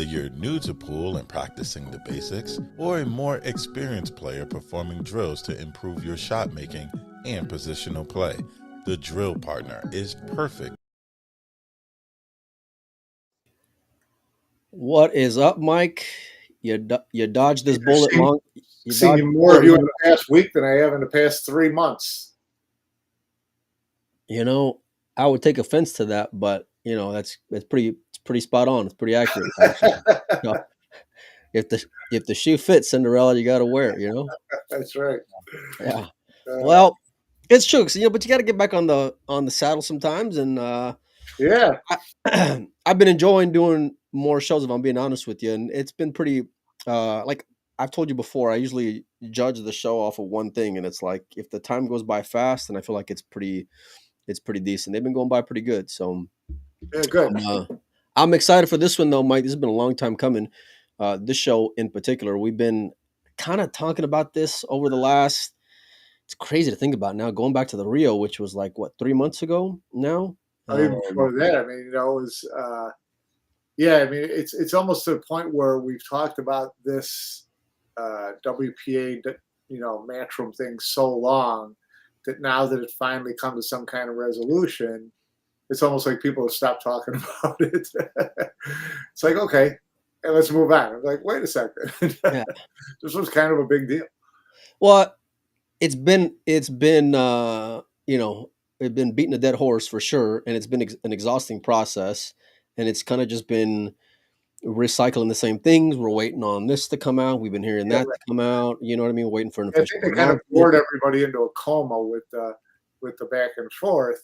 you're new to pool and practicing the basics, or a more experienced player performing drills to improve your shot making and positional play, the Drill Partner is perfect. What is up, Mike? You dodged this bullet long. You Seen dodged you more of you in the past week than I have in the past 3 months. You know, I would take offense to that, but that's it's pretty spot on. It's pretty accurate, actually. You know, if the shoe fits, Cinderella, you got to wear it. That's right. Yeah. Uh, Well, it's true, 'cause, but you got to get back on the saddle sometimes, and yeah. I've been enjoying doing more shows, if I'm being honest with you, and it's been pretty. Like I've told you before, I usually judge the show off of one thing, and it's like if the time goes by fast, and I feel like it's pretty decent. They've been going by pretty good, so Yeah, good. I'm excited for this one though, Mike. This has been a long time coming. This show in particular, we've been kind of talking about this over the last. It's crazy to think about now, going back to the Rio, which was like what 3 months ago now. Even before that, I mean, it was, yeah, I mean, it's almost to the point where we've talked about this WPA, Matchroom thing so long that now that it finally come to some kind of resolution, it's almost like people have stopped talking about it. It's like, okay, and let's move on. I'm like, wait a second. Yeah. This was kind of a big deal. Well, it's been it's been beating a dead horse for sure, and it's been an exhausting process, and it's kind of just been recycling the same things. We're waiting on this to come out. We've been hearing Yeah, that right. to come out. You know what I mean? Waiting for an I official think they kind of announcement. bored everybody into a coma with the back and forth.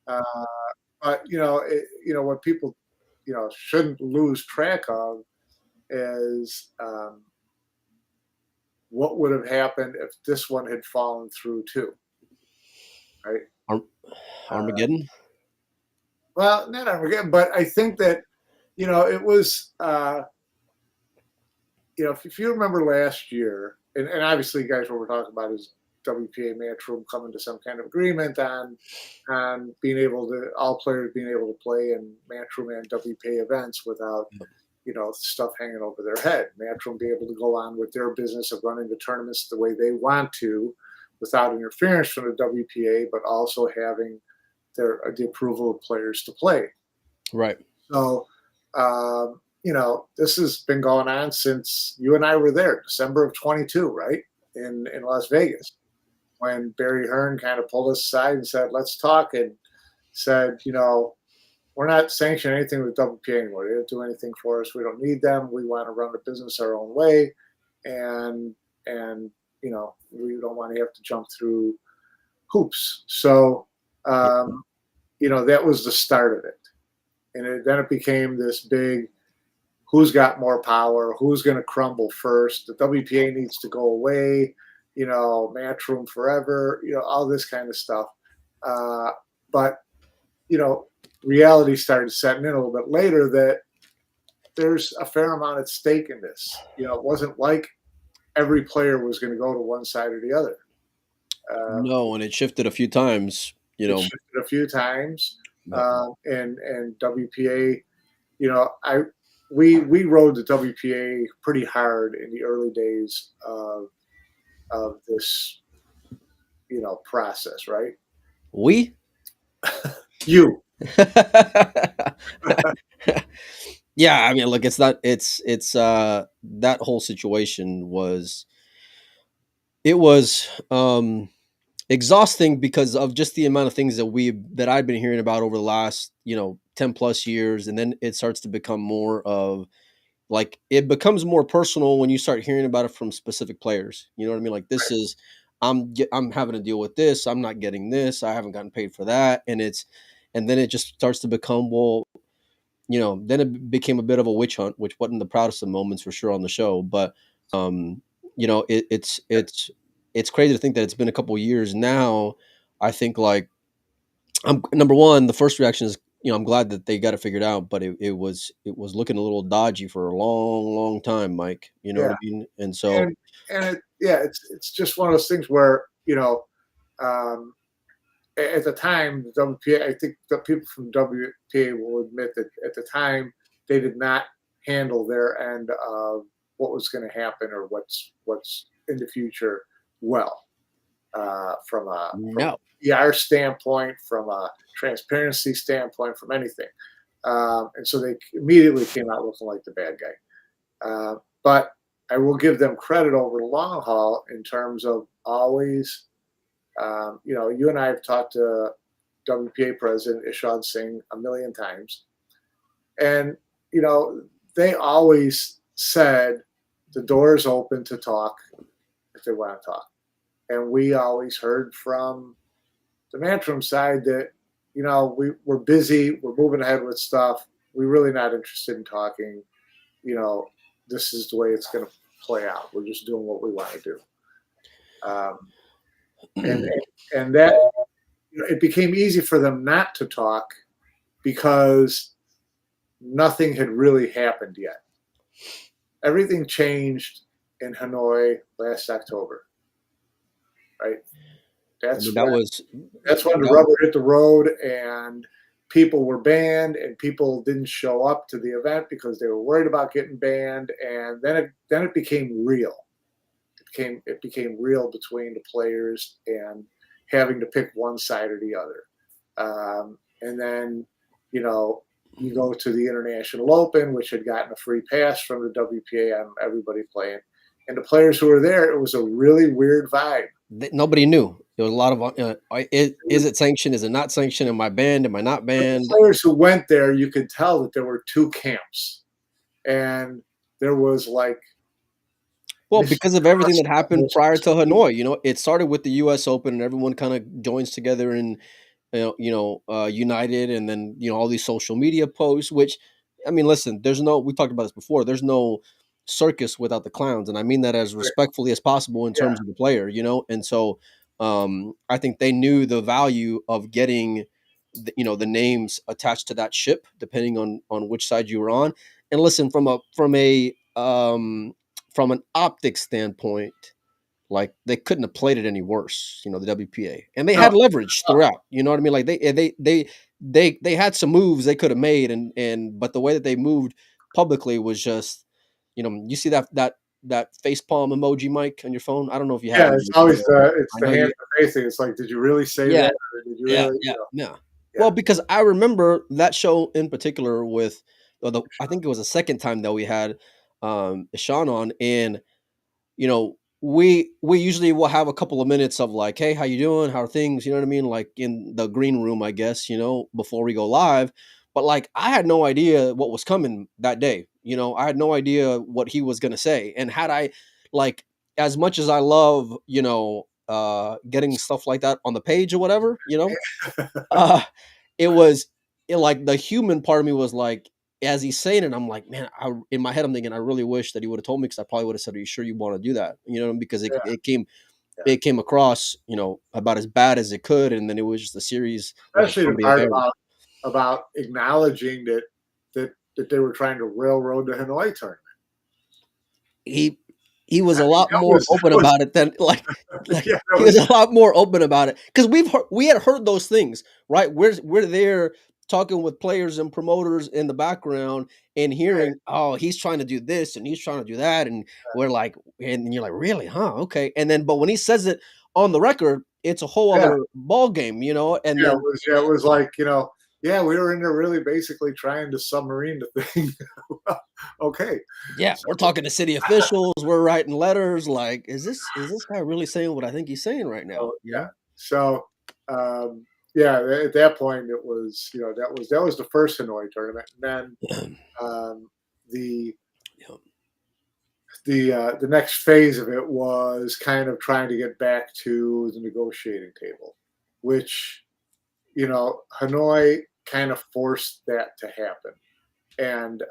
Uh, but what people shouldn't lose track of is what would have happened if this one had fallen through too, right? Arm- Uh, Armageddon. well, not Armageddon, but I think that it was if you remember last year, and obviously, guys, what we're talking about is WPA Matchroom coming to some kind of agreement on being able to all players being able to play in Matchroom and WPA events without stuff hanging over their head. Matchroom be able to go on with their business of running the tournaments the way they want to, without interference from the WPA, but also having the approval of players to play. Right. So, this has been going on since you and I were there, December of 22, right? In Las Vegas, when Barry Hearn kind of pulled us aside and said, let's talk, and said, we're not sanctioning anything with WPA anymore. They don't do anything for us. We don't need them. We want to run the business our own way. And we don't want to have to jump through hoops. So, that was the start of it. And then it became this big, who's got more power, who's going to crumble first, the WPA needs to go away, Matchroom forever, all this kind of stuff. But, reality started setting in a little bit later that there's a fair amount at stake in this. It wasn't like every player was going to go to one side or the other. No, and it shifted a few times. It shifted a few times. And WPA, we rode the WPA pretty hard in the early days of this, process, right? We? You. Yeah, I mean, look, it's not. It's that whole situation was. It was exhausting because of just the amount of things that I've been hearing about over the last 10 plus years, and then it starts to become more of like it becomes more personal when you start hearing about it from specific players. You know what I mean? Like this Right. is I'm having to deal with this. I'm not getting this. I haven't gotten paid for that, and then it just starts to become then it became a bit of a witch hunt, which wasn't the proudest of moments for sure on the show. But it's crazy to think that it's been a couple of years now. I think like I'm number one. The first reaction is I'm glad that they got it figured out, but it was looking a little dodgy for a long, long time, Mike. You know what I Yeah. mean? And so It's just one of those things where, um, at the time, the WPA, I think the people from WPA will admit that at the time they did not handle their end of what was going to happen or what's in the future well, from a No. PR standpoint, from a transparency standpoint, from anything. And so they immediately came out looking like the bad guy. But I will give them credit over the long haul in terms of always, you and I have talked to WPA President Ishad Singh a million times. And, they always said the door is open to talk if they want to talk. And we always heard from the Matchroom side that, we're busy, we're moving ahead with stuff. We're really not interested in talking. This is the way it's going to play out. We're just doing what we want to do. And that, it became easy for them not to talk because nothing had really happened yet. Everything changed in Hanoi last October, right? That's when the rubber hit the road, and people were banned, and people didn't show up to the event because they were worried about getting banned. And then it became real. It became real between the players and having to pick one side or the other. And then, you go to the International Open, which had gotten a free pass from the WPA on everybody playing. And the players who were there, it was a really weird vibe. Nobody knew. There was a lot of, is it sanctioned? Is it not sanctioned? Am I banned? Am I not banned? The players who went there, you could tell that there were two camps. And there was well, because of everything that happened prior to Hanoi, it started with the U.S. Open, and everyone kind of joins together and united, and then all these social media posts. Which, I mean, listen, we talked about this before. There's no circus without the clowns, and I mean that as respectfully as possible in terms of the player, And so, I think they knew the value of getting, the names attached to that ship, depending on which side you were on. And listen, from an optics standpoint, like they couldn't have played it any worse, the WPA, and they had leverage throughout. You know what I mean? Like they had some moves they could have made, but the way that they moved publicly was just, you see that face palm emoji, Mike, on your phone. I don't know if you have. Yeah, it's always it's the hand facing. It's like, did you really say that? Or did you really, yeah. Well, because I remember that show in particular with, I think it was the second time that we had Sean on, and we usually will have a couple of minutes of like, hey, how you doing? How are things? You know what I mean? Like in the green room, I guess, before we go live. But like, I had no idea what was coming that day. I had no idea what he was going to say. And had I, like, as much as I love, getting stuff like that on the page or whatever, it was like the human part of me was like, as he's saying it, I'm like, man, in my head, I'm thinking, I really wish that he would have told me, because I probably would have said, are you sure you want to do that? Because it came across, about as bad as it could. And then it was just a series. Especially the part about acknowledging that they were trying to railroad the Hanoi tournament. He was a lot more open about it than he was a lot more open about it, because we had heard those things, right? We're there talking with players and promoters in the background and hearing, oh, he's trying to do this and he's trying to do that, and we're like, and you're like, really, huh? Okay. And then, but when he says it on the record, it's a whole other ball game, And then it was like, we were in there really basically trying to submarine the thing. Okay. Yeah, we're talking to city officials. We're writing letters. Like, is this guy really saying what I think he's saying right now? Yeah. So, at that point, it was, that was the first Hanoi tournament, and then the next phase of it was kind of trying to get back to the negotiating table, which, Hanoi kind of forced that to happen. And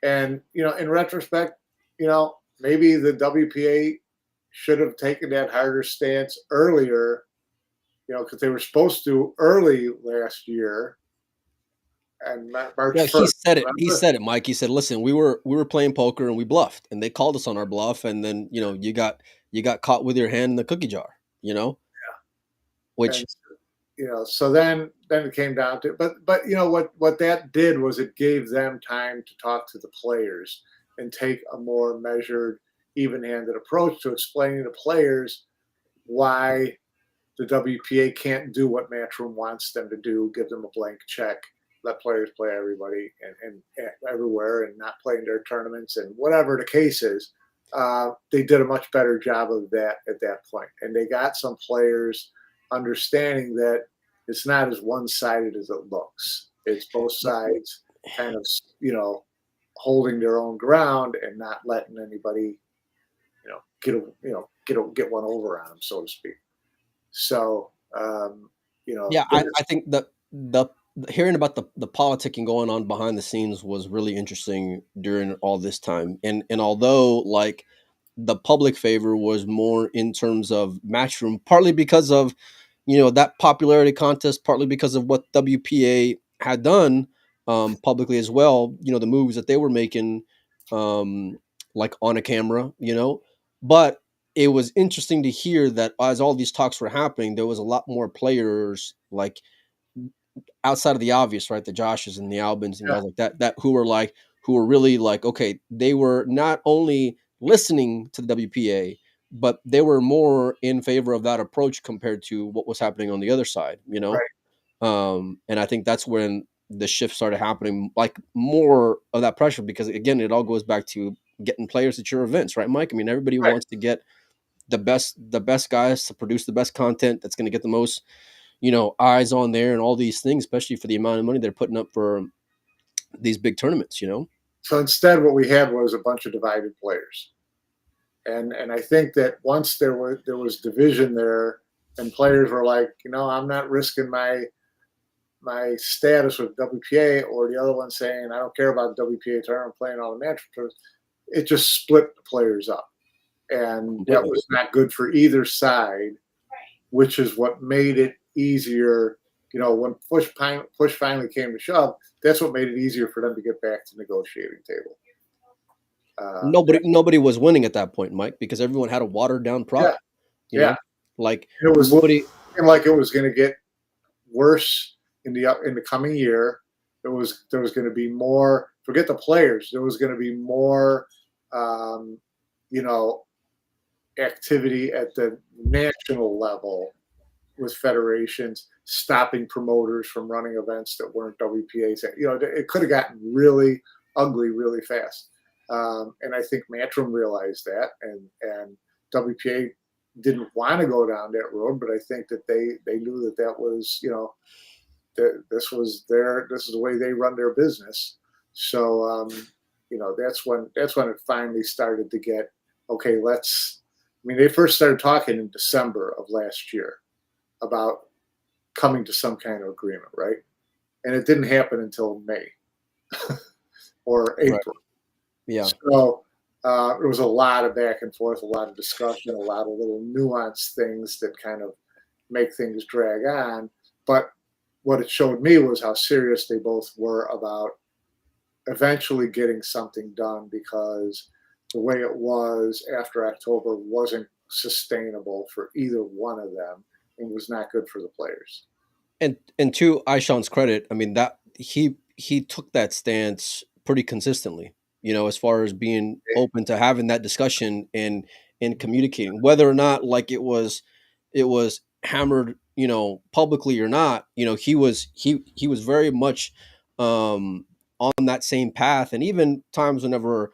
in retrospect, maybe the WPA should have taken that harder stance earlier, because they were supposed to early last year. And March 1st. He said it. He said it, Mike. He said, "Listen, we were playing poker and we bluffed, and they called us on our bluff, and then you got caught with your hand in the cookie jar, Which, and, so then then it came down to, but you know what that did was it gave them time to talk to the players and take a more measured, even-handed approach to explaining to players why the WPA can't do what Matchroom wants them to do, give them a blank check, let players play everybody and everywhere and not play in their tournaments and whatever the case is. They did a much better job of that at that point. And they got some players understanding that it's not as one-sided as it looks. It's both sides kind of, you know, holding their own ground and not letting anybody, get one over on them, so to speak. So, Yeah, I think the hearing about the politicking going on behind the scenes was really interesting during all this time. And although like the public favor was more in terms of Matchroom, partly because of that popularity contest, partly because of what WPA had done publicly as well. The moves that they were making, um, like on a camera. But it was interesting to hear that as all these talks were happening, there was a lot more players like outside of the obvious, right? The Joshes and the Albins and yeah, guys like that who were really like, okay, they were not only listening to the WPA, but they were more in favor of that approach compared to what was happening on the other side. right. And I think that's when the shift started happening, like more of that pressure, because again, it all goes back to getting players at your events, right, Mike? I mean, everybody Right. wants to get the best guys to produce the best content that's going to get the most eyes on there and all these things, especially for the amount of money they're putting up for these big tournaments. So instead, what we had was a bunch of divided players, and I think that once there was division there, and players were like, I'm not risking my status with WPA, or the other one saying, I don't care about the WPA tournament, I'm playing all the match tournaments. It just split the players up, and that Completely. was not good for either side, which is what made it easier. When push finally came to shove, that's what made it easier for them to get back to the negotiating table. Nobody was winning at that point, Mike, because everyone had a watered down Yeah, product. yeah. Like It was nobody. looking like it was going to get worse in the coming year. There was going to be more. Forget the players. There was going to be more, um, you know, activity at the national level with federations stopping promoters from running events that weren't WPAs. It could have gotten really ugly really fast. And I think Matchroom realized that, and WPA didn't want to go down that road, but I think that they knew that was, that this is the way they run their business. So, that's when it finally started to get, okay, they first started talking in December of last year about coming to some kind of agreement, right? And it didn't happen until May or Right. April. Yeah. So there was a lot of back and forth, a lot of discussion, a lot of little nuanced things that kind of make things drag on. But what it showed me was how serious they both were about eventually getting something done, because the way it was after October wasn't sustainable for either one of them and was not good for the players. And to Aishan's credit, I mean that he took that stance pretty consistently, as far as being open to having that discussion and communicating, whether or not like it was hammered, publicly or not. He was very much on that same path. And even times whenever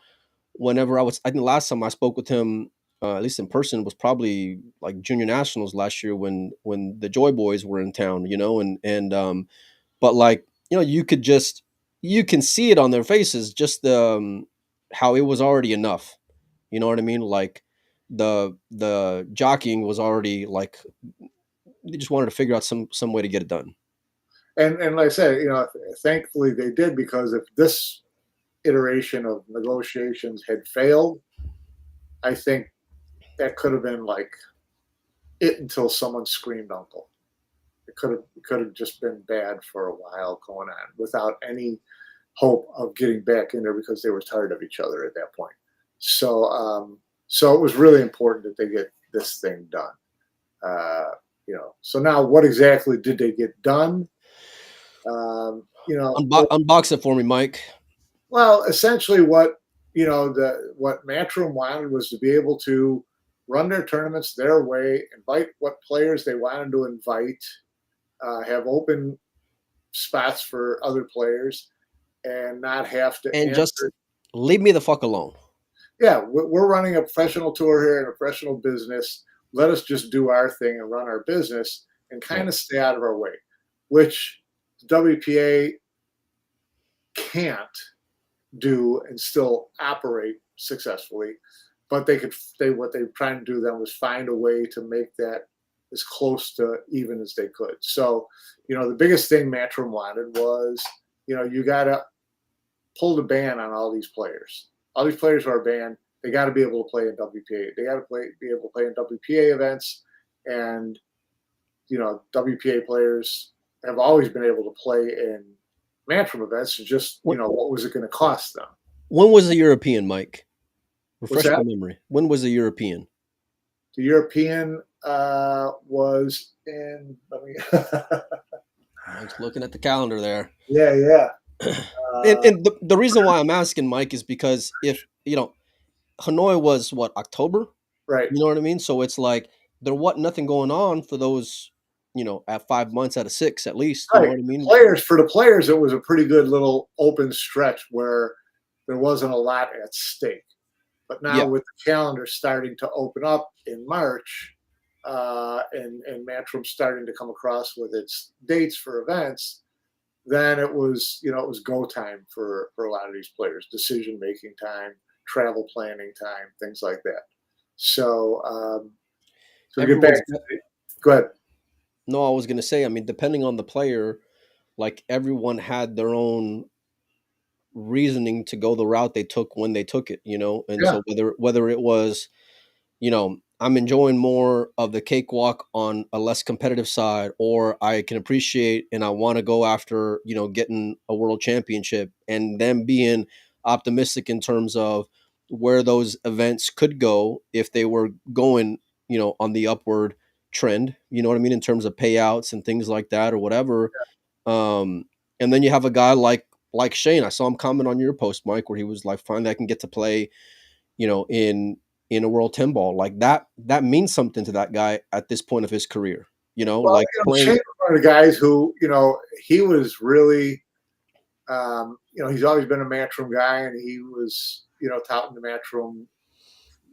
I think the last time I spoke with him, at least in person, was probably like Junior Nationals last year when the Joy Boys were in town, and but like you can see it on their faces, just how it was already enough. You know what I mean? Like the jockeying was already like they just wanted to figure out some way to get it done. And like I said, thankfully they did, because if this iteration of negotiations had failed, I think that could have been like it until someone screamed uncle. It could have just been bad for a while going on without any hope of getting back in there, because they were tired of each other at that point. So it was really important that they get this thing done. So now what exactly did they get done? You know, Unbox it for me, Mike. well, essentially what what Matchroom wanted was to be able to run their tournaments their way, invite what players they wanted to invite, have open spots for other players, and not have to And just answer. leave me the fuck alone. Yeah, we're running a professional tour here and a professional business. Let us just do our thing and run our business and kind of stay out of our way, which WPA can't do and still operate successfully. But what they were trying to do then was find a way to make that as close to even as they could. So, the biggest thing Matchroom wanted was, you got to pull the ban on all these players. All these players who are banned, they got to be able to play in WPA. They got to be able to play in WPA events, and WPA players have always been able to play in Matchroom events. Just what was it going to cost them? When was the European, Mike? What's Refresh my that? memory. When was the European? The European was in. Let me. Mike's looking at the calendar there. Yeah. And the reason why I'm asking, Mike, is because if Hanoi was what, October? Right. You know what I mean? So it's like there wasn't nothing going on for those, at 5 months out of 6 at least. You know Right. what I mean? For the players, it was a pretty good little open stretch where there wasn't a lot at stake. But now Yeah. with the calendar starting to open up in March, and Matchroom starting to come across with its dates for events, then it was go time for a lot of these players, decision making time, travel planning time, things like that. So to get back Everyone's to go ahead. No, I was gonna say, I mean, depending on the player, like everyone had their own reasoning to go the route they took when they took it, and Yeah. so whether it was, I'm enjoying more of the cakewalk on a less competitive side, or I can appreciate and I want to go after, getting a world championship, and them being optimistic in terms of where those events could go if they were going, on the upward trend, you know what I mean, in terms of payouts and things like that or whatever. Um, and then you have a guy like Shane. I saw him comment on your post, Mike, where he was like, finally I can get to play, in a world 10 ball. Like that means something to that guy at this point of his career, Well, like playing. Shane was one of the guys who, he was really, he's always been a Matchroom guy, and he was, touting the Matchroom,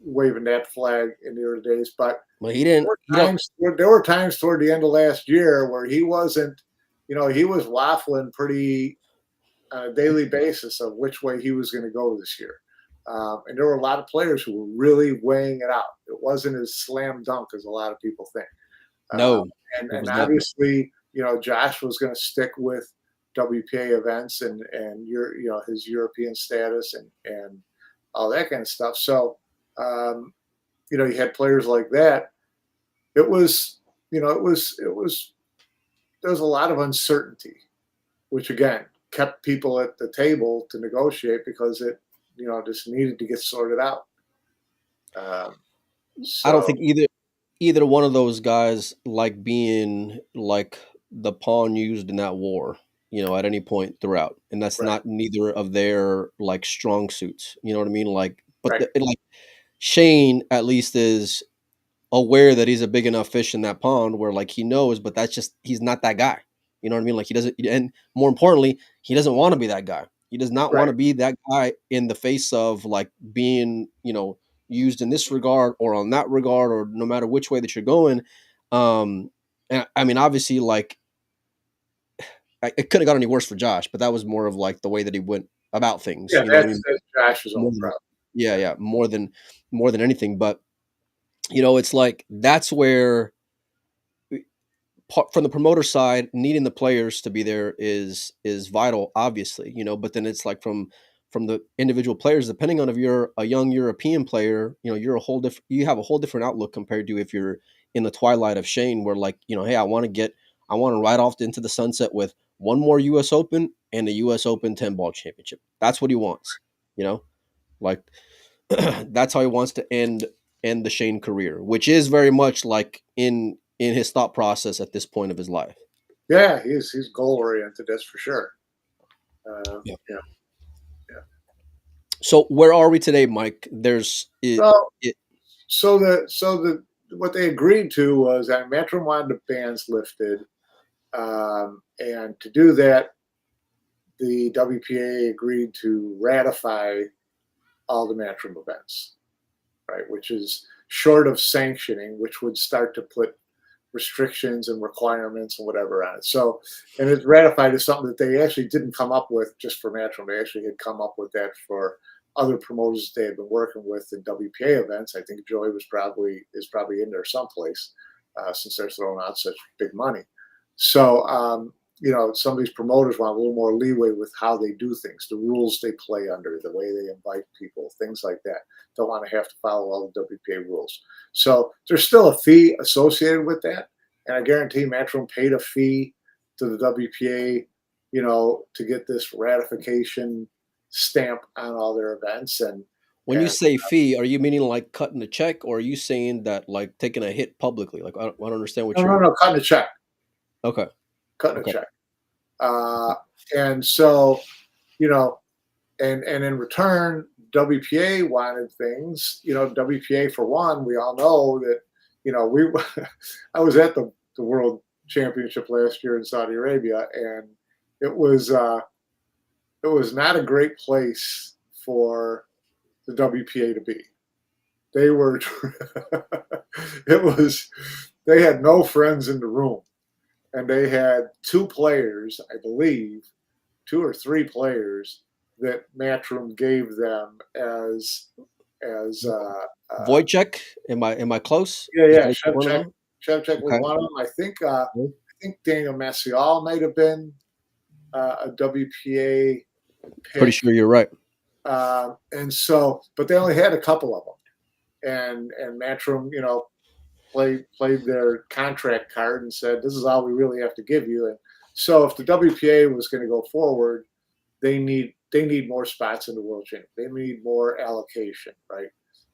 waving that flag in the early days. But Well, he didn't. there were times toward the end of last year where he wasn't, he was waffling pretty on a daily basis of which way he was going to go this year. And there were a lot of players who were really weighing it out. It wasn't as slam dunk as a lot of people think. No, and obviously, Josh was going to stick with WPA events and his European status and all that kind of stuff. So, you had players like that. It was, there was a lot of uncertainty, which again kept people at the table to negotiate because it, just needed to get sorted out. I don't think either one of those guys like being like the pawn used in that war, at any point throughout, and that's Right. not neither of their like strong suits. You know what I mean? Like, but Right. like Shane at least is aware that he's a big enough fish in that pond where like he knows, but that's just he's not that guy. You know what I mean? Like he doesn't, and more importantly, he doesn't want to be that guy. He does not want to Right. be that guy in the face of like being, used in this regard or on that regard, or no matter which way that you're going. And I mean, obviously, like it couldn't have got any worse for Josh, but that was more of like the way that he went about things. Yeah, You know what I mean? that's Josh's More own than, problem. yeah, more than anything. But it's like that's where from the promoter side, needing the players to be there is vital, obviously, but then it's like from the individual players, depending on if you're a young European player, you're you have a whole different outlook compared to if you're in the twilight of Shane, where like, hey, I want to ride off into the sunset with one more US Open and a US Open 10 ball championship. That's what he wants, like that's how he wants to end the Shane career, which is very much like in his thought process at this point of his life. Yeah, he's goal oriented. That's for sure. Yeah. Yeah. Yeah. So where are we today, Mike? There's it. So it so the what they agreed to was that Matchroom wanted the bans lifted, and to do that, the WPA agreed to ratify all the Matchroom events, right? Which is short of sanctioning, which would start to put restrictions and requirements and whatever on it. So, and it's ratified as something that they actually didn't come up with just for Matchroom. They actually had come up with that for other promoters they had been working with in WPA events. I think Joey is probably in there someplace, since they're throwing out such big money. So, some of these promoters want a little more leeway with how they do things, the rules they play under, the way they invite people, things like that. Don't want to have to follow all the WPA rules. So there's still a fee associated with that. And I guarantee Matchroom paid a fee to the WPA, to get this ratification stamp on all their events. when you say fee, are you meaning like cutting a check, or are you saying that like taking a hit publicly? Like I don't understand what no, no, you're. no, cutting a check, Okay. cutting a Okay. check. And so, you know, and in return, WPA wanted things. WPA for one, we all know that, we I was at the World Championship last year in Saudi Arabia, and it was not a great place for the WPA to be. They were it was they had no friends in the room, and they had two players, I believe, two or three players that Matchroom gave them as Wojciech, am I close? Is yeah, Wojciech one of them? Shevchuk was Okay. one of them. I think Daniel Maciel might have been a WPA Pretty pick, sure you're right. but they only had a couple of them, and Matchroom, played their contract card and said, "This is all we really have to give you." And so, if the WPA was going to go forward, they need more spots in the World Championship. They need more allocation, right?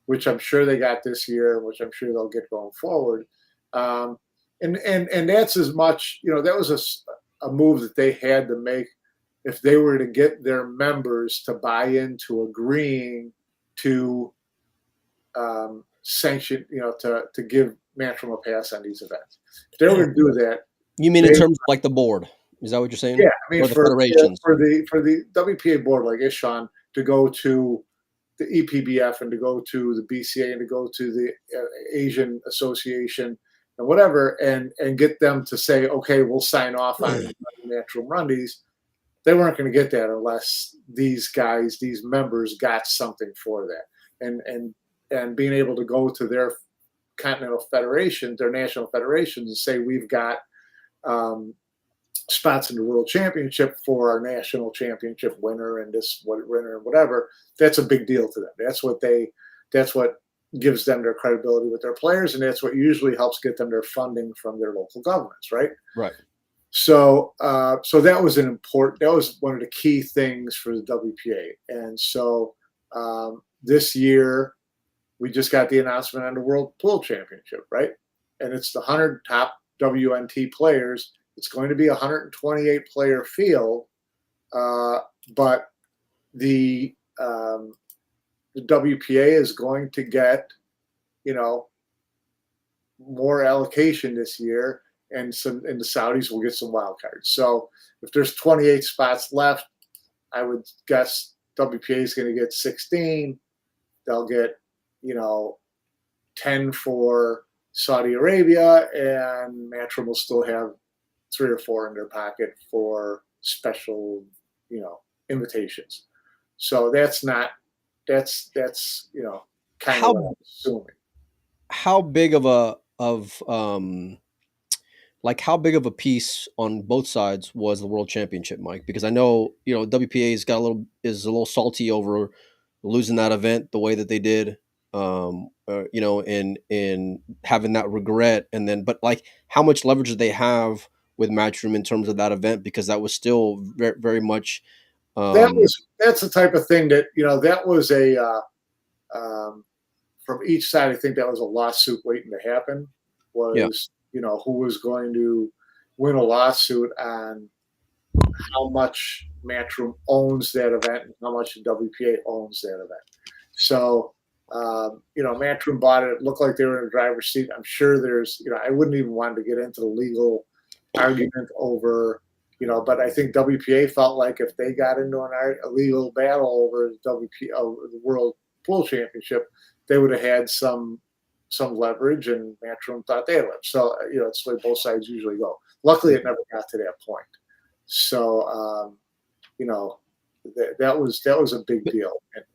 Which I'm sure they got this year, which I'm sure they'll get going forward. And that's as much, that was a move that they had to make if they were to get their members to buy into agreeing to sanction, to give Matchroom a pass on these events. If they were to do that, You mean in terms of like the board? Is that what you're saying? yeah, I mean, Or the federations? for the WPA board, like Ishan, to go to the EPBF and to go to the BCA and to go to the Asian Association and whatever, and get them to say, okay, we'll sign off on Matchroom Rundies. They weren't going to get that unless these members, got something for that, and being able to go to their continental federations, their national federations, and say we've got spots in the World Championship for our national championship winner and this winner and whatever. That's a big deal to them. That's what gives them their credibility with their players, and that's what usually helps get them their funding from their local governments, right? Right. So that was one of the key things for the WPA. And so this year we just got the announcement on the World Pool Championship, right? And it's the 100 top WNT players. It's going to be a 128 player field, but the WPA is going to get, more allocation this year, and the Saudis will get some wild cards. So if there's 28 spots left, I would guess WPA is going to get 16. They'll get, 10 for Saudi Arabia, and Matchroom will still have 3 or 4 in their pocket for special, invitations. So that's kind of what I'm assuming. How big of a how big of a piece on both sides was the World Championship, Mike? Because I know WPA's is a little salty over losing that event the way that they did, and having that regret, and then but like how much leverage did they have with Matchroom in terms of that event, because that was still very, very much that's the type of thing that that was a from each side. I think that was a lawsuit waiting to happen. Was yeah. Who was going to win a lawsuit on how much Matchroom owns that event and how much the WPA owns that event. So, Matchroom bought it. It looked like they were in the driver's seat. I'm sure there's, I wouldn't even want to get into the legal argument over, but I think WPA felt like if they got into a legal battle over the World Pool Championship, they would have had some leverage, and Matchroom thought they had leverage. So, it's the way both sides usually go. Luckily, it never got to that point. So, that was a big deal. And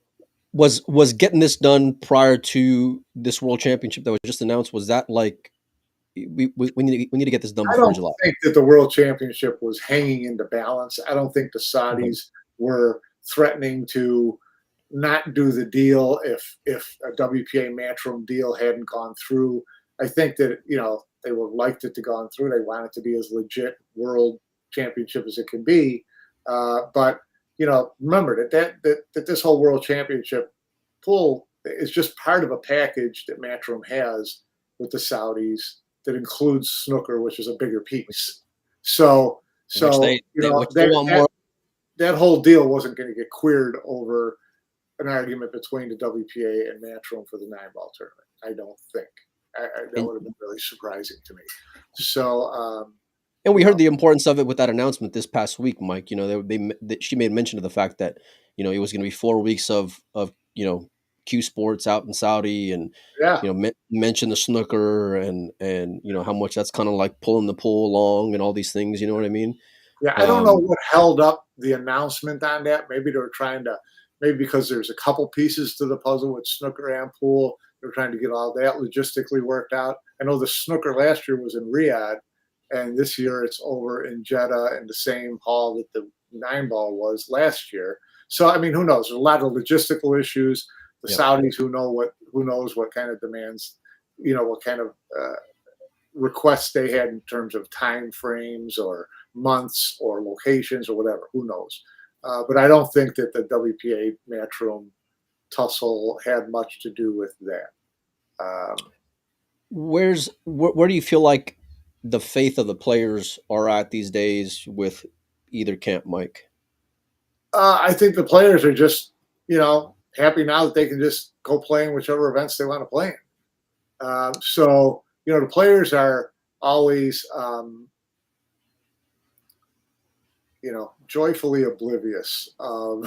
Was getting this done prior to this World Championship that was just announced? Was that like we need to get this done I before don't July? think that the World Championship was hanging into balance. I don't think the Saudis were threatening to not do the deal if a WPA Matchroom deal hadn't gone through. I think that they would have liked it to gone through. They want it to be as legit World Championship as it can be. But remember that this whole World Championship pool is just part of a package that Matchroom has with the Saudis that includes snooker, which is a bigger piece. So that whole deal wasn't going to get queered over an argument between the WPA and Matchroom for the 9-ball tournament. I don't think. That would have been really surprising to me. So, and we heard the importance of it with that announcement this past week, Mike. She made mention of the fact that it was going to be 4 weeks of Q Sports out in Saudi, and mention the snooker and how much that's kind of like pulling the pool along and all these things. You know what I mean? Yeah, I don't know what held up the announcement on that. Maybe they were maybe because there's a couple pieces to the puzzle with snooker and pool. They're trying to get all that logistically worked out. I know the snooker last year was in Riyadh, and this year it's over in Jeddah in the same hall that the 9-ball was last year. So, I mean, who knows? There's a lot of logistical issues. The Saudis, who knows what kind of demands, what kind of requests they had in terms of time frames or months or locations or whatever. Who knows? But I don't think that the WPA Matchroom tussle had much to do with that. Where do you feel like the faith of the players are at these days with either camp, Mike? I think the players are just, happy now that they can just go play in whichever events they want to play in. So, the players are always, joyfully oblivious of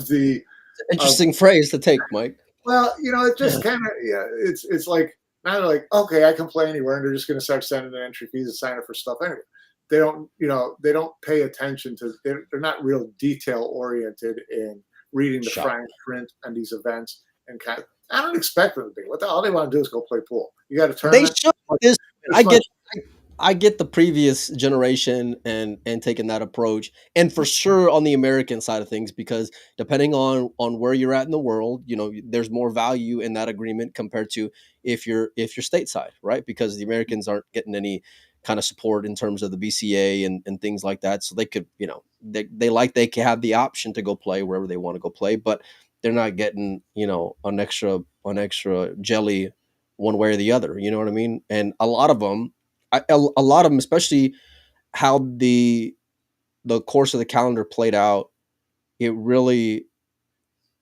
the interesting phrase to take, Mike. Well, it just kind of it's like now they're like, okay, I can play anywhere, and they're just going to start sending in entry fees and sign up for stuff anyway. They don't pay attention to. They're not real detail oriented in reading the fine print on these events, and I don't expect them to be. All they want to do is go play pool. You got to turn. They should. I get the previous generation and taking that approach, and for sure on the American side of things, because depending on where you're at in the world, there's more value in that agreement compared to if you're stateside, right? Because the Americans aren't getting any kind of support in terms of the BCA and things like that. So they could, they can have the option to go play wherever they want to go play, but they're not getting, an extra jelly one way or the other. You know what I mean? And a lot of them, especially how the course of the calendar played out, it really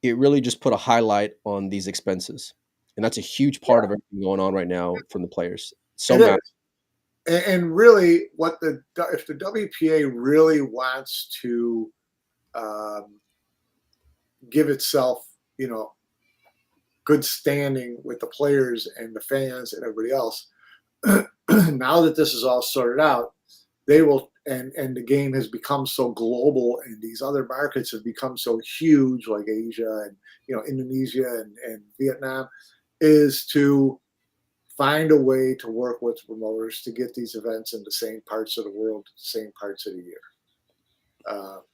just put a highlight on these expenses. And that's a huge part of everything going on right now from the players. So and really, if the WPA really wants to give itself, good standing with the players and the fans and everybody else, now that this is all sorted out, they will, and the game has become so global, and these other markets have become so huge, like Asia and Indonesia and Vietnam, is to find a way to work with promoters to get these events in the same parts of the world, the same parts of the year,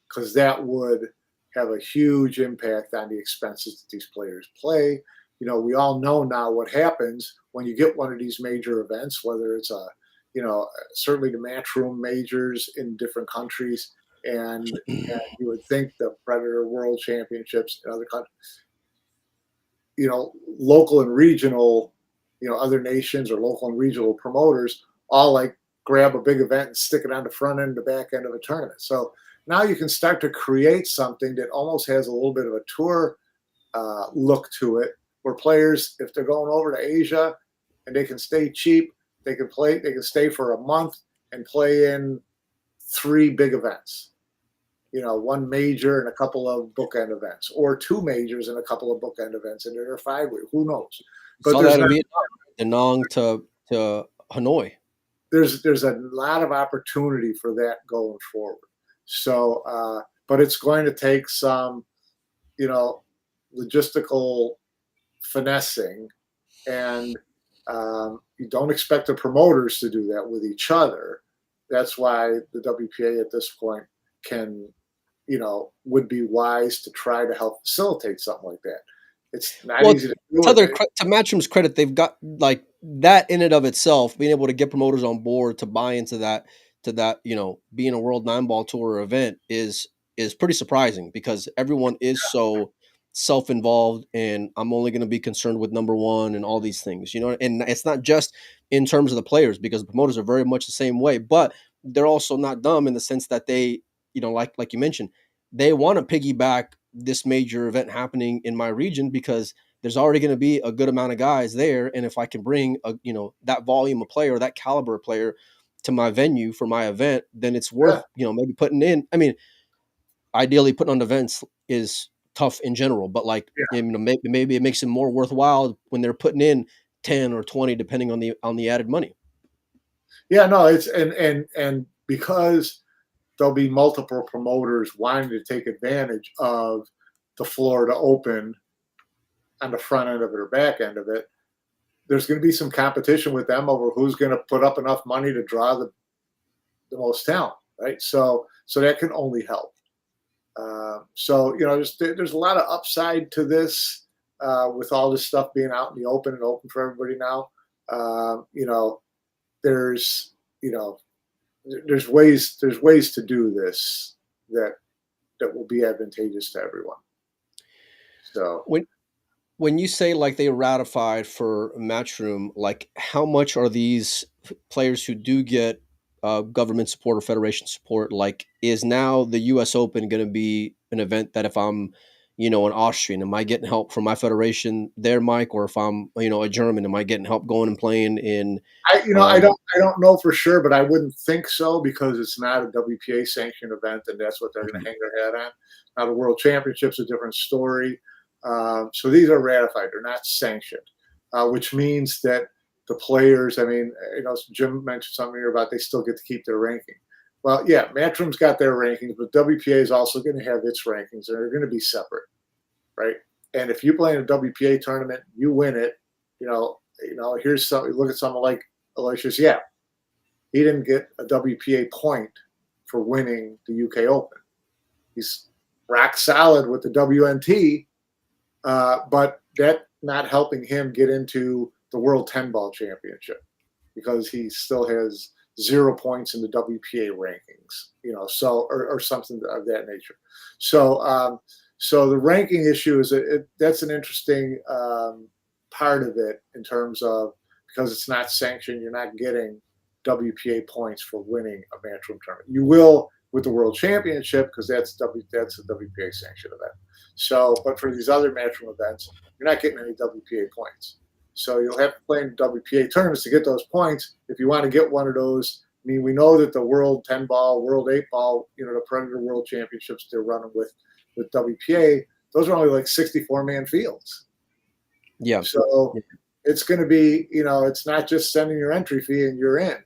because that would have a huge impact on the expenses that these players play. We all know now what happens when you get one of these major events, whether it's certainly the Matchroom majors in different countries, and you would think the Predator World Championships in other countries, local and regional, other nations or local and regional promoters all like grab a big event and stick it on the front end and the back end of a tournament. So now you can start to create something that almost has a little bit of a tour look to it, where players, if they're going over to Asia and they can stay cheap, they can stay for a month and play in 3 big events. One major and a couple of bookend events, or 2 majors and a couple of bookend events, and there are 5 weeks. Who knows? But saw that in Vietnam, Da Nang to Hanoi. There's a lot of opportunity for that going forward. So, but it's going to take some, logistical finessing, and you don't expect the promoters to do that with each other. That's why the WPA at this point would be wise to try to help facilitate something like that. It's not easy to do. To Matchroom's credit, they've got like that in and of itself, being able to get promoters on board to buy into that, being a World 9-Ball Tour event is pretty surprising, because everyone is so self-involved, and I'm only going to be concerned with number one and all these things, and it's not just in terms of the players, because the promoters are very much the same way, but they're also not dumb in the sense that they, like you mentioned, they want to piggyback this major event happening in my region, because there's already going to be a good amount of guys there. And if I can bring that volume of player, that caliber of player to my venue for my event, then it's worth, maybe putting in. I mean, ideally putting on events is tough in general, but maybe it makes it more worthwhile when they're putting in 10 or 20, depending on the added money. Yeah, no, it's, and because there'll be multiple promoters wanting to take advantage of the Florida Open on the front end of it or back end of it, there's going to be some competition with them over who's going to put up enough money to draw the most talent, right? So that can only help. There's a lot of upside to this with all this stuff being out in the open and open for everybody now. There's ways to do this that will be advantageous to everyone. So when you say like they ratified for Matchroom, like how much are these players who do get government support or federation support? Like, is now the U.S. Open going to be an event that if I'm, an Austrian, am I getting help from my federation there, Mike? Or if I'm, a German, am I getting help going and playing in? I don't know for sure, but I wouldn't think so, because it's not a WPA sanctioned event, and that's what they're going to hang their hat on. Now the World Championship's a different story. So these are ratified; they're not sanctioned, which means that the players. Jim mentioned something here about they still get to keep their ranking. Well, yeah, Matchroom's got their rankings, but WPA is also going to have its rankings, and they're going to be separate, right? And if you play in a WPA tournament, you win it. Here's something. Look at someone like Aloysius. Yeah, he didn't get a WPA point for winning the UK Open. He's rock solid with the WNT, but that not helping him get into the World 10-Ball Championship, because he still has 0 points in the WPA rankings, or something of that nature. So the ranking issue is that's an interesting part of it, in terms of, because it's not sanctioned, you're not getting WPA points for winning a Matchroom tournament. You will with the World Championship, because that's a WPA sanctioned event. So, but for these other Matchroom events, you're not getting any WPA points. So you'll have to play in WPA tournaments to get those points. If you want to get one of those, we know that the World 10-Ball, World 8-Ball, the Predator World Championships they're running with WPA, those are only like 64-man fields. Yeah. So it's going to be, it's not just sending your entry fee and you're in.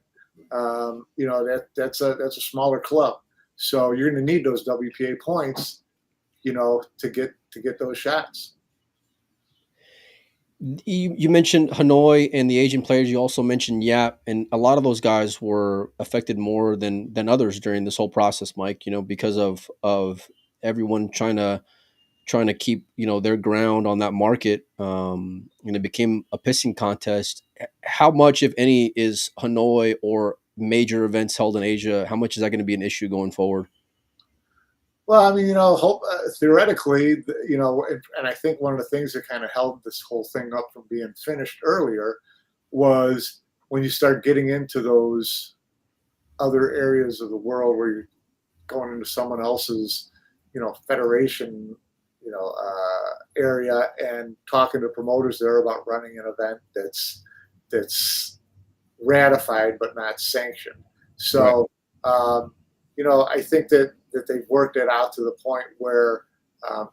That's a smaller club. So you're going to need those WPA points, to get those shots. You mentioned Hanoi and the Asian players. You also mentioned Yap, and a lot of those guys were affected more than others during this whole process, Mike. Because of everyone trying to keep their ground on that market, and it became a pissing contest. How much, if any, is Hanoi or major events held in Asia? How much is that going to be an issue going forward? Well, theoretically, and I think one of the things that kind of held this whole thing up from being finished earlier was when you start getting into those other areas of the world where you're going into someone else's, federation, area and talking to promoters there about running an event that's ratified but not sanctioned. Right. So, I think that they've worked it out to the point where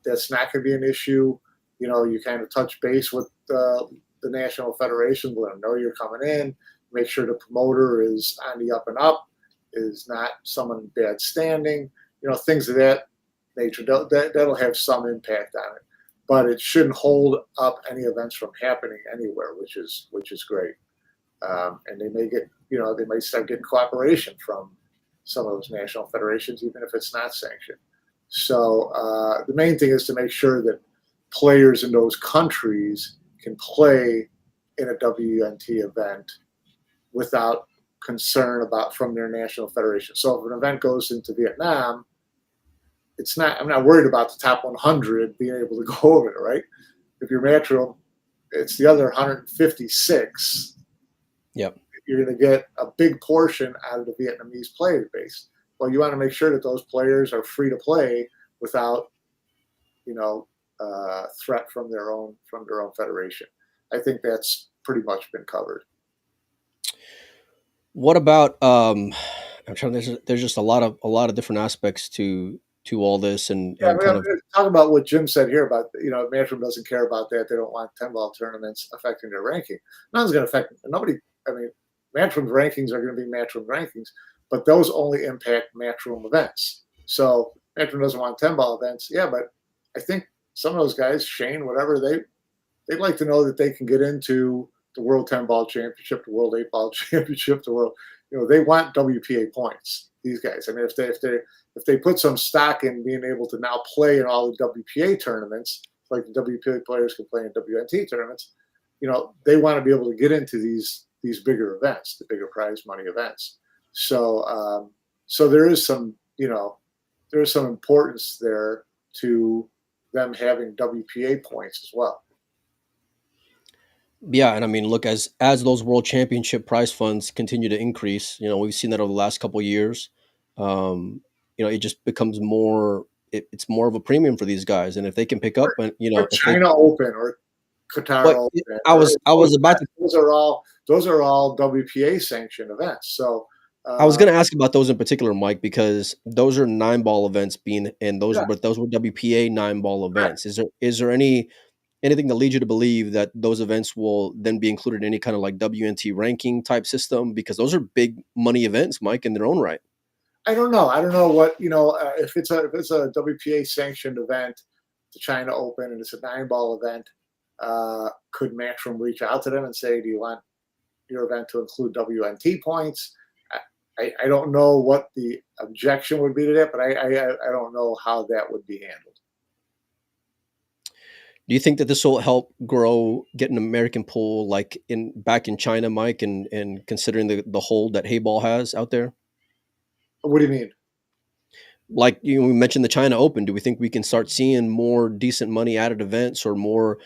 that's not going to be an issue. You kind of touch base with the national federation, let them know you're coming in, make sure the promoter is on the up and up, is not someone in bad standing, things of that nature. That'll have some impact on it, but it shouldn't hold up any events from happening anywhere, which is great. And they might start getting cooperation from some of those national federations, even if it's not sanctioned. So the main thing is to make sure that players in those countries can play in a WNT event without concern about from their national federation. So if an event goes into Vietnam, I'm not worried about the top 100 being able to go over it, right? If you're Matchroom, it's the other 156. Yep. You're going to get a big portion out of the Vietnamese player base. Well, you want to make sure that those players are free to play without, threat from their own federation. I think that's pretty much been covered. What about I'm trying. There's just a lot of different aspects to all this and kind of. Talk about what Jim said here about Matchroom doesn't care about that. They don't want 10-ball tournaments affecting their ranking. Nothing's going to affect nobody. I mean, Matchroom's rankings are going to be Matchroom rankings, but those only impact Matchroom events. So Matchroom doesn't want 10-ball events. Yeah, but I think some of those guys, Shane, whatever, they'd like to know that they can get into the World 10-ball championship, the World 8-ball championship, the World. They want WPA points. These guys. I mean, if they put some stock in being able to now play in all the WPA tournaments, like the WPA players can play in WNT tournaments, they want to be able to get into these bigger events, the bigger prize money events. So there is some importance there to them having WPA points as well. Yeah, and I mean, look, as those world championship prize funds continue to increase, we've seen that over the last couple of years. It just becomes more. It's more of a premium for these guys, and if they can pick up, and or if they, China Open or Qatar but Open, I was about to. Those are all WPA sanctioned events. So I was going to ask about those in particular, Mike, because those are 9-ball events and those were WPA 9-ball events. Right. Is there anything that leads you to believe that those events will then be included in any kind of like WNT ranking type system? Because those are big money events, Mike, in their own right. I don't know. I don't know what, if it's a WPA sanctioned event, the China Open, and it's a 9-ball event, could Matchroom reach out to them and say, do you want your event to include WNT points? I don't know what the objection would be to that, but I don't know how that would be handled. Do you think that this will help grow, get an American pool like back in China, Mike, and considering the hold that Hayball has out there? What do you mean? Like we mentioned the China Open. Do we think we can start seeing more decent money added events or more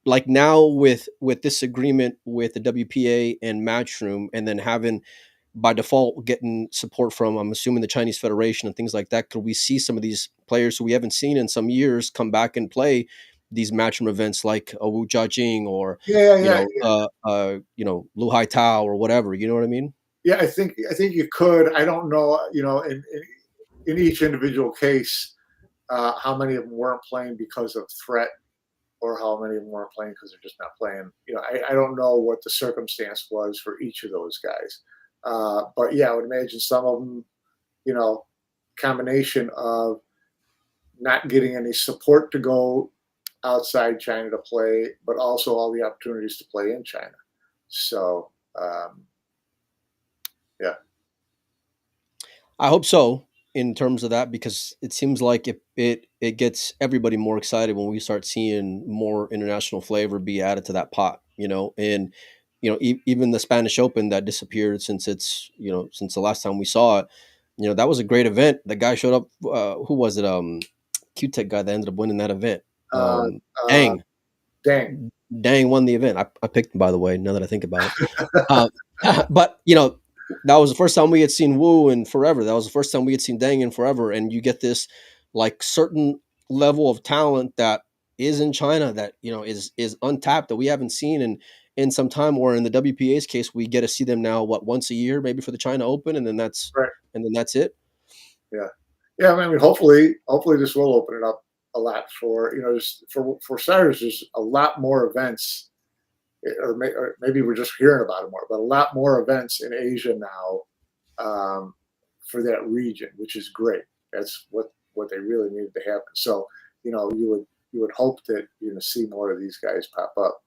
like now with this agreement with the WPA and Matchroom, and then having by default getting support from, I'm assuming, the Chinese Federation and things like that? Could we see some of these players who we haven't seen in some years come back and play these Matchroom events like Wu Jiajing or Lu Hai Tao or whatever? You know what I mean? Yeah, I think you could. I don't know. In each individual case, how many of them weren't playing because of threat, or how many of them weren't playing because they're just not playing. I don't know what the circumstance was for each of those guys. But yeah, I would imagine some of them, combination of not getting any support to go outside China to play, but also all the opportunities to play in China. So, yeah. I hope so in terms of that, because it seems like it gets everybody more excited when we start seeing more international flavor be added to that pot, and even the Spanish Open that disappeared since since the last time we saw it, that was a great event. The guy showed up. Who was it? Q-Tech guy that ended up winning that event. Dang won the event. I picked him, by the way, now that I think about it. But that was the first time we had seen Wu in forever. That was the first time we had seen Deng in forever. And you get this like certain level of talent that is in China that, you know, is untapped, that we haven't seen in some time. Or in the WPA's case, we get to see them now, what, once a year, maybe for the China Open, and then that's Right. it. Yeah. Yeah. I mean, hopefully this will open it up a lot for, you know, just for starters, there's a lot more events, or maybe we're just hearing about it more, but a lot more events in Asia now, for that region, which is great. That's what they really needed to happen. So, you know, you would hope that you're going to see more of these guys pop up.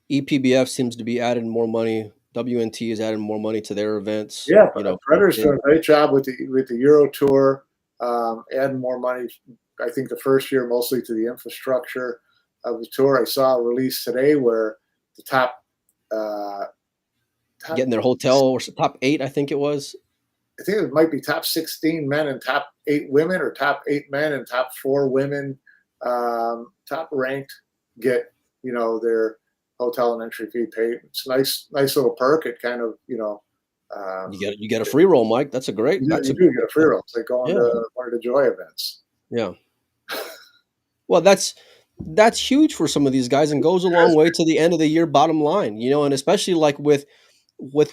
EPBF seems to be adding more money. WNT is adding more money to their events. Yeah, You know, Predator's doing a great job with the Euro Tour, adding more money. I think the first year mostly to the infrastructure of the tour. I saw a release today where the top getting their hotel, or top 8, I think it was. I think it might be top 16 men and top 8 women, or top 8 men and top 4 women, top ranked, get, you know, their hotel and entry fee paid. It's nice little perk. It kind of, you know, You get a free roll, Mike. That's a great. you That's do get a free roll. It's like going to one of the Joy events. Yeah. Well, that's huge for some of these guys, and goes a long way to the end of the year bottom line, you know, and especially like with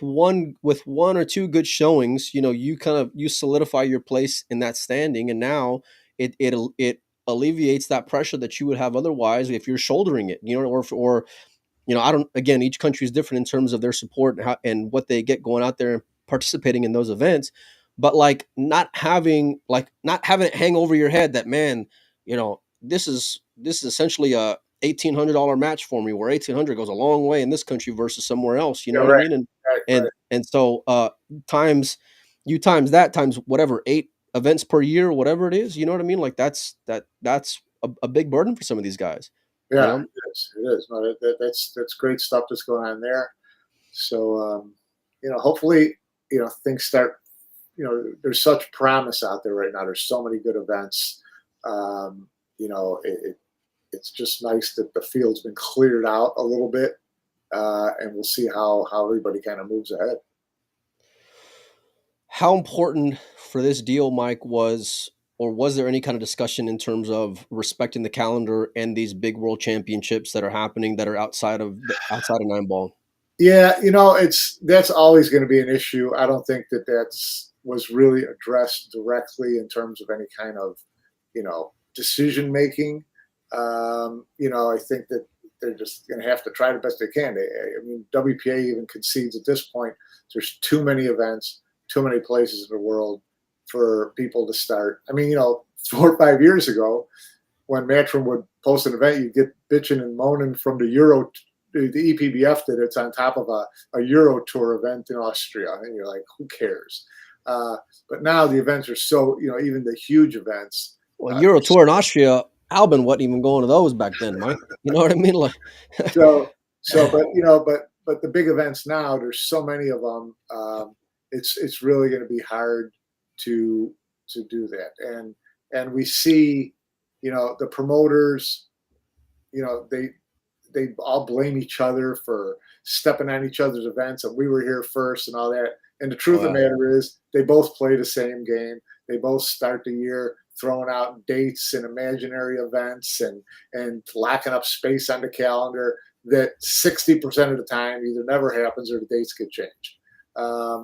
one or two good showings, you know, you solidify your place in that standing, and now it alleviates that pressure that you would have otherwise if you're shouldering it, you know, or you know, I don't, again, each country is different in terms of their support and what they get going out there and participating in those events. But like not having it hang over your head that, man, you know, this is essentially a $1,800 match for me, where 1,800 goes a long way in this country versus somewhere else. You know Yeah, what I right. mean? Right. And so times that times whatever, 8 events per year, whatever it is, you know what I mean? Like that's a big burden for some of these guys. Yeah, You know? it is. It is. No, that's great stuff that's going on there. So, you know, hopefully, you know, things start. You know, there's such promise out there right now. There's so many good events. You know, it's just nice that the field's been cleared out a little bit, and we'll see how everybody kind of moves ahead. How important for this deal, Mike, was there any kind of discussion in terms of respecting the calendar and these big world championships that are happening that are outside of 9 ball? Yeah, you know, that's always going to be an issue. I don't think that's was really addressed directly in terms of any kind of, you know, decision making. You know, I think that they're just going to have to try the best they can. I mean, WPA even concedes at this point there's too many events, too many places in the world for people to start. I mean, you know, 4 or 5 years ago, when Matchroom would post an event, you'd get bitching and moaning from the EPBF that it's on top of a Euro Tour event in Austria, and you're like, who cares? But now the events are so, you know, even the huge events. Well, Euro Tour in Austria, Albin wasn't even going to those back then, Mike. You know what I mean? Like, but you know, but the big events now, there's so many of them. It's really going to be hard to do that, and we see, you know, the promoters, you know, they all blame each other for stepping on each other's events, and we were here first and all that. And the truth of the matter is, they both play the same game. They both start the year throwing out dates and imaginary events and locking up space on the calendar that 60% of the time either never happens or the dates get changed.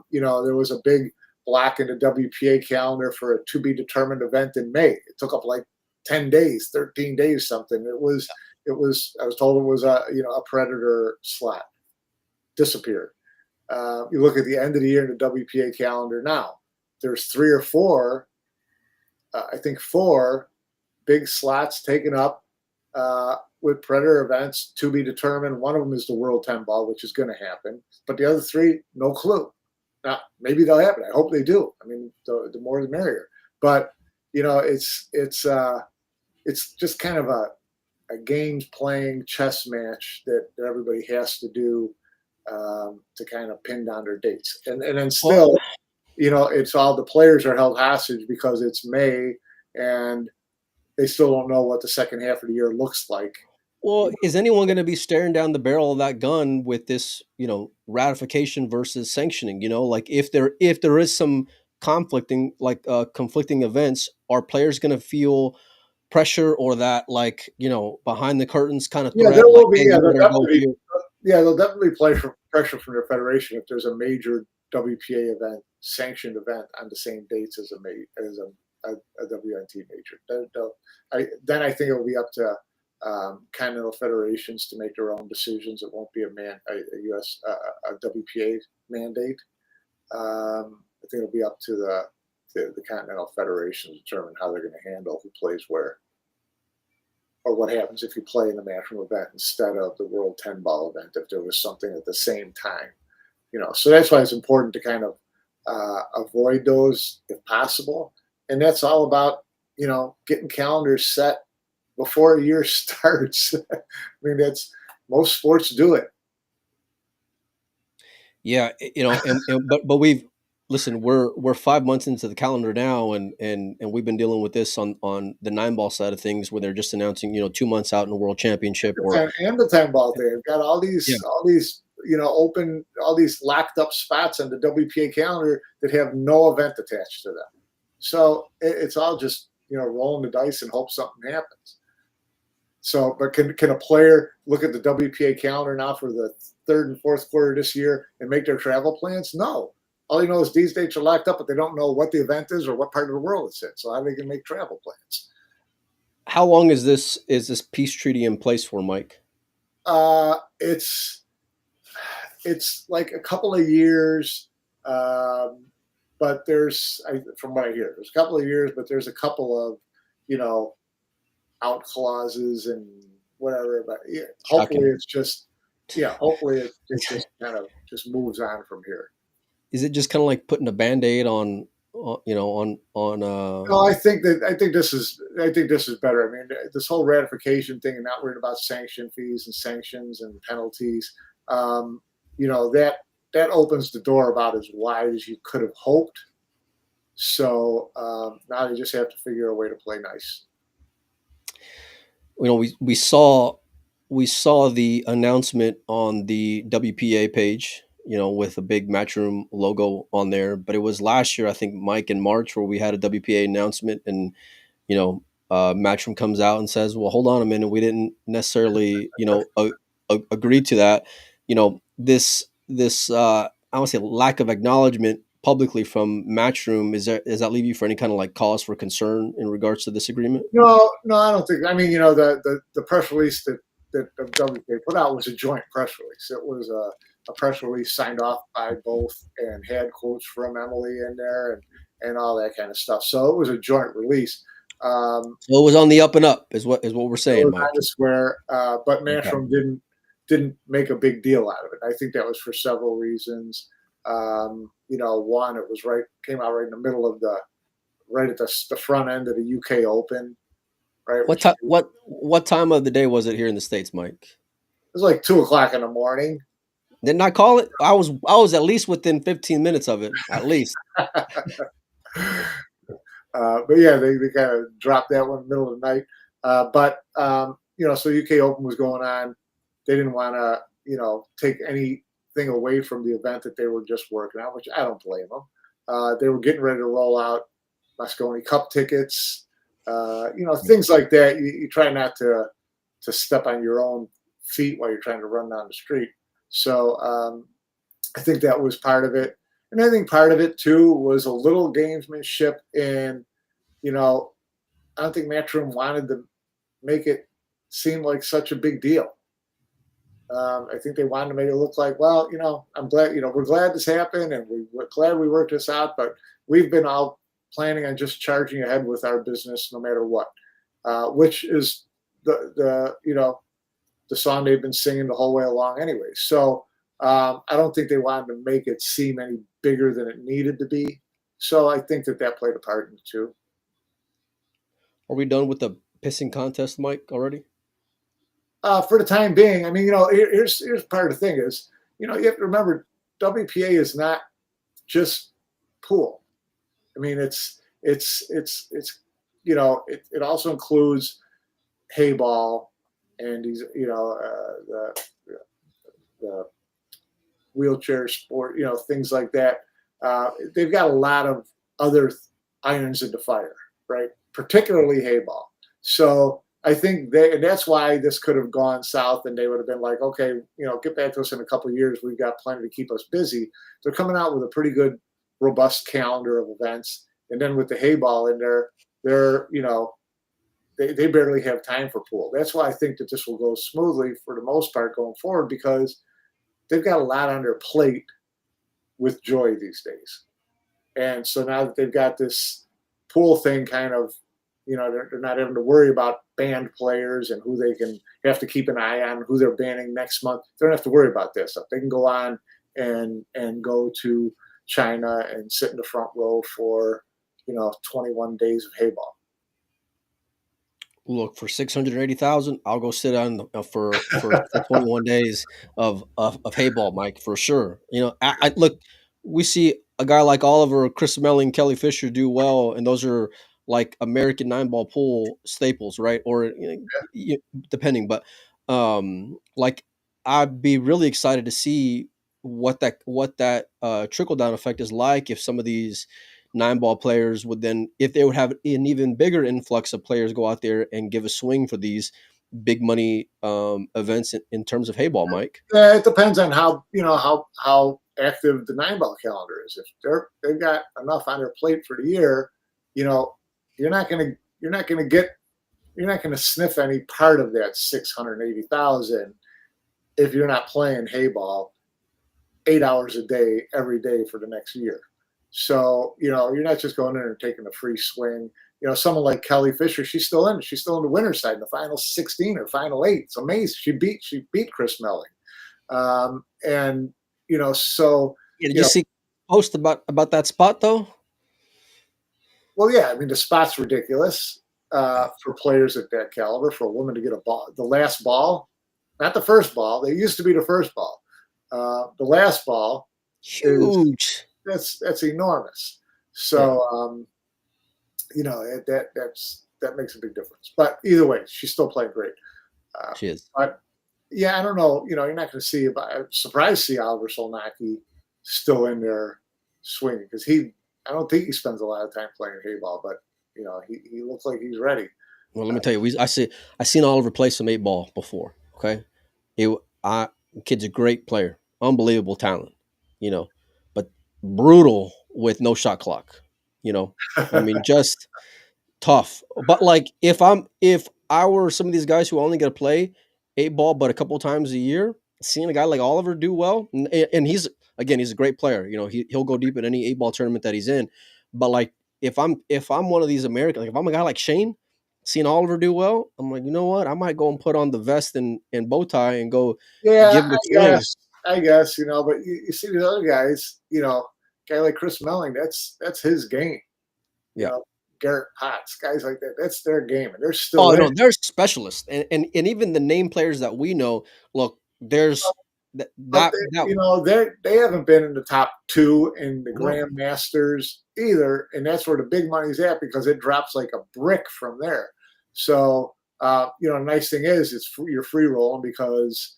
You know, there was a big block in the WPA calendar for a to be determined event in May. It took up like 10 days, 13 days, something. I was told it was a Predator slot. Disappeared. You look at the end of the year in the WPA calendar now, there's 3 or 4, I think 4 big slots taken up with Predator events to be determined. One of them is the World 10 Ball, which is going to happen, but the other 3, no clue. Now, maybe they'll happen. I hope they do. I mean, the more the merrier. But you know, it's just kind of a games playing chess match that everybody has to do to kind of pin down their dates. And then still, you know, it's all the players are held hostage because it's May and they still don't know what the second half of the year looks like. Well, is anyone going to be staring down the barrel of that gun with this, ratification versus sanctioning? Like if there is some conflicting events, are players going to feel pressure or that like behind the curtains kind of Yeah, there threat, like, will be. hey, Yeah, you better go here? they'll definitely play for pressure from their federation if there's a major WPA event, sanctioned event on the same dates as a WNT major. Then I think it will be up to continental federations to make their own decisions. It won't be a U.S. A WPA mandate. I think it'll be up to the continental federations to determine how they're going to handle who plays where, or what happens if you play in the Matchroom event instead of the World 10 Ball event if there was something at the same time. So that's why it's important to kind of avoid those if possible, and that's all about getting calendars set before a year starts. I mean, that's most sports do it. Yeah, but we've listen. We're 5 months into the calendar now, and we've been dealing with this on the 9 ball side of things, where they're just announcing 2 months out in a world championship or And the 10 ball thing. They've got yeah. all these open, all these locked up spots on the WPA calendar that have no event attached to them. So it's all just rolling the dice and hope something happens. So, but can a player look at the WPA calendar now for the third and fourth quarter this year and make their travel plans? No. All you know is these dates are locked up, but they don't know what the event is or what part of the world it's in. So how they can make travel plans? How long is this peace treaty in place for, Mike? It's like a couple of years, but from what I hear, there's a couple of years, but there's a couple of out clauses and whatever. But yeah, hopefully it's just hopefully it just kind of just moves on from here. Is it just kind of like putting a Band-Aid on on No, I think this is better. I mean, this whole ratification thing and not worried about sanction fees and sanctions and penalties, that opens the door about as wide as you could have hoped. So now they just have to figure a way to play nice. We saw the announcement on the WPA page, with a big Matchroom logo on there. But it was last year, I think, Mike, in March, where we had a WPA announcement, and Matchroom comes out and says, "Well, hold on a minute, we didn't necessarily, agree to that." This I would say lack of acknowledgement publicly from Matchroom, does that leave you for any kind of like cause for concern in regards to this agreement? No, I don't think. I mean, the press release that WPA put out was a joint press release. It was a press release signed off by both and had quotes from Emily in there and all that kind of stuff. So it was a joint release. So it was on the up and up, is what we're saying, Mike. Kind of square, but Matchroom didn't make a big deal out of it. I think that was for several reasons. One, it was came out right in the middle of right at the front end of the UK Open, right? What time of the day was it here in the States, Mike? It was like 2:00 in the morning. Didn't I call it? I was at least within 15 minutes of it, at least. But yeah, they kind of dropped that one in the middle of the night. So UK Open was going on. They didn't want to, take anything away from the event that they were just working on, which I don't blame them. They were getting ready to roll out Moscone Cup tickets, things like that. You try not to step on your own feet while you're trying to run down the street. So I think that was part of it. And I think part of it, too, was a little gamesmanship in, I don't think Matchroom wanted to make it seem like such a big deal. I think they wanted to make it look like, well, I'm glad, we're glad this happened and we're glad we worked this out, but we've been all planning on just charging ahead with our business no matter what, which is the song they've been singing the whole way along anyway. So I don't think they wanted to make it seem any bigger than it needed to be. So I think that played a part in it too. Are we done with the pissing contest, Mike, already? For the time being, I mean, here's part of the thing is, you have to remember WPA is not just pool. I mean, it also includes hay ball, and he's the wheelchair sport, things like that. They've got a lot of other irons in the fire, right? Particularly hay ball. So I think and that's why this could have gone south, and they would have been like, okay, get back to us in a couple of years. We've got plenty to keep us busy. They're coming out with a pretty good, robust calendar of events, and then with the hay ball in there, they barely have time for pool. That's why I think that this will go smoothly for the most part going forward, because they've got a lot on their plate with Joy these days. And so now that they've got this pool thing kind of, they're not having to worry about banned players and who they can have to keep an eye on, who they're banning next month. They don't have to worry about this stuff. They can go on and go to China and sit in the front row for, 21 days of hay ball. Look, for 680,000, I'll go sit on for 21 days of hay ball, Mike, for sure. I look, we see a guy like Oliver, Chris Melling, Kelly Fisher do well, and those are like American 9-ball pool staples, right? Or depending, but like I'd be really excited to see what that trickle down effect is like if some of these 9-ball players would then, if they would have an even bigger influx of players go out there and give a swing for these big money events in terms of hay ball, Mike. Yeah, it depends on how active the 9-ball calendar is. If they've got enough on their plate for the year, you're not going to sniff any part of that 680,000 if you're not playing hay ball 8 hours a day every day for the next year. So, you're not just going in and taking a free swing. Someone like Kelly Fisher, she's still in the winner's side in the final 16 or final 8. It's amazing. She beat Chris Melling. So. Yeah, did you see post about that spot though? Well, yeah, I mean, the spot's ridiculous for players at that caliber, for a woman to get a ball. The last ball, not the first ball. They used to be the first ball. The last ball. Huge. That's enormous. So, that makes a big difference. But either way, she's still playing great. She is. But yeah, I don't know. You're not going to see. I'm surprised to see Oliver Solnacki still in there swinging, because I don't think he spends a lot of time playing hay ball, but he looks like he's ready. Well, let me tell you, I seen Oliver play some 8-ball before. Okay, kid's a great player, unbelievable talent, but brutal with no shot clock. I mean, just tough. But like, if I were some of these guys who only get to play 8-ball, but a couple of times a year, seeing a guy like Oliver do well, and he's a great player. He'll go deep in any 8-ball tournament that he's in. But like, if I'm one of these Americans, like if I'm a guy like Shane, seeing Oliver do well, I'm like, you know what? I might go and put on the vest and bow tie and go. Yeah, give it I guess, but you see the other guys, guy like Chris Melling, that's his game. Yeah. Garrett Potts, guys like that, that's their game, and they're still. Oh no, they're specialists, and even the name players that we know. Look, there's they haven't been in the top 2 in the Grandmasters either, and that's where the big money's at, because it drops like a brick from there. So, the nice thing is you're free rolling, because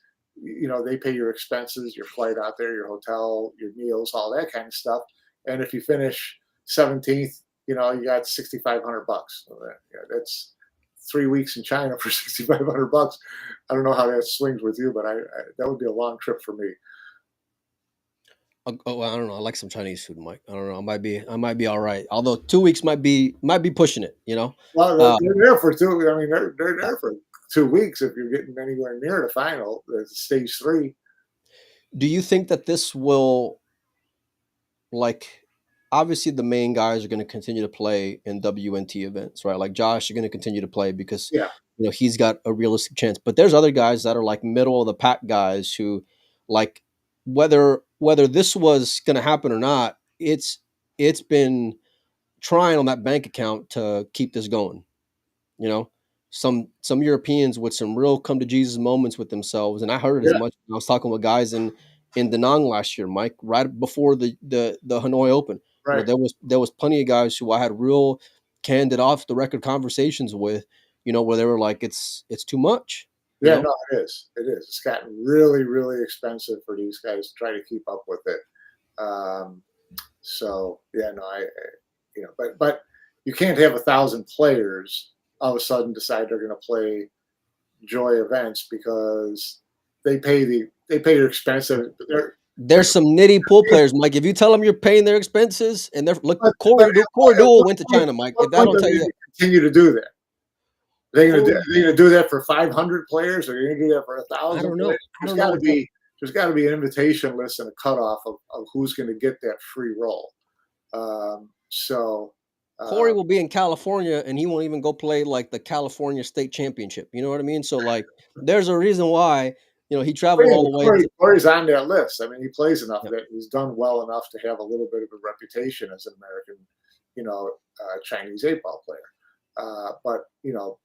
they pay your expenses, your flight out there, your hotel, your meals, all that kind of stuff. And if you finish 17th, you got $6,500. So that's 3 weeks in China for $6,500. I don't know how that swings with you, but that would be a long trip for me. Oh, I don't know. I like some Chinese food, Mike. I don't know. I might be all right. Although 2 weeks might be pushing it. Well, they're there for 2. I mean, they're there for 2 weeks if you're getting anywhere near the final, stage 3. Do you think that this will, like, obviously the main guys are going to continue to play in WNT events, right? Like Josh are going to continue to play because he's got a realistic chance. But there's other guys that are like middle of the pack guys who, like, whether this was going to happen or not, it's been trying on that bank account to keep this going. Some Europeans with some real come to Jesus moments with themselves, and I heard it as much when I was talking with guys in Da Nang last year, Mike, right before the Hanoi Open. Right. There was plenty of guys who I had real candid off the record conversations with, where they were like, it's too much. Yeah, know? no, it is. It is. It's gotten really, really expensive for these guys to try to keep up with it. Um, so yeah, no, but you can't have 1,000 players all of a sudden decide they're going to play joy events because they pay their expensive. There's some nitty pool players, Mike. If you tell them you're paying their expenses, and they're look, But Corey at Deuel went to China, Mike. what If I point don't are tell they you, going to continue to do that? Corey, Are they going to do that for 500 players, or are they going to do that for I 1,000 don't know. players? I don't know. There's got to be an invitation list and a cutoff of who's going to get that free roll. So Corey will be in California, and he won't even go play like the California State Championship. You know what I mean? So like, there's a reason why he traveled all the way. Corey's on that list. I mean, he plays enough that he's done well enough to have a little bit of a reputation as an American, Chinese 8-ball player. But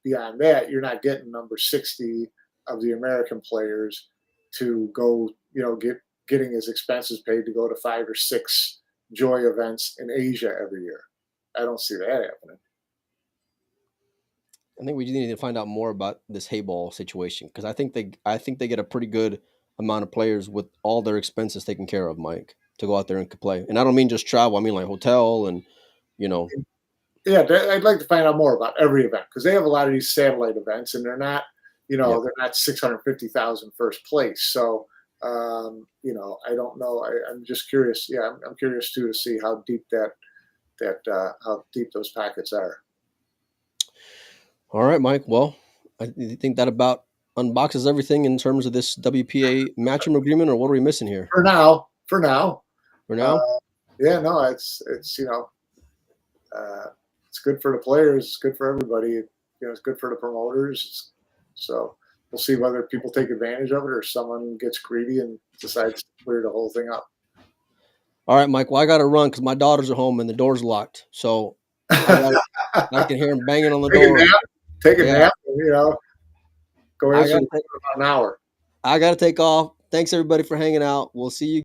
beyond that, you're not getting number 60 of the American players to go, getting his expenses paid to go to 5 or 6 joy events in Asia every year. I don't see that happening. I think we need to find out more about this Hayball situation because I think they get a pretty good amount of players with all their expenses taken care of, Mike, to go out there and play. And I don't mean just travel; I mean like hotel and Yeah, I'd like to find out more about every event because they have a lot of these satellite events, and they're not, they're not 650,000 first place. So, I don't know. I'm just curious. Yeah, I'm curious too to see how deep how deep those packets are. All right, Mike. Well, I think that about unboxes everything in terms of this WPA Matchroom agreement, or what are we missing here? For now. For now? Yeah, no, it's it's good for the players. It's good for everybody. It's good for the promoters. So we'll see whether people take advantage of it or someone gets greedy and decides to clear the whole thing up. All right, Mike. Well, I got to run because my daughters are home and the door's locked. So I can hear them banging on the door. Take a nap. Go answer about an hour. I got to take off. Thanks everybody for hanging out. We'll see you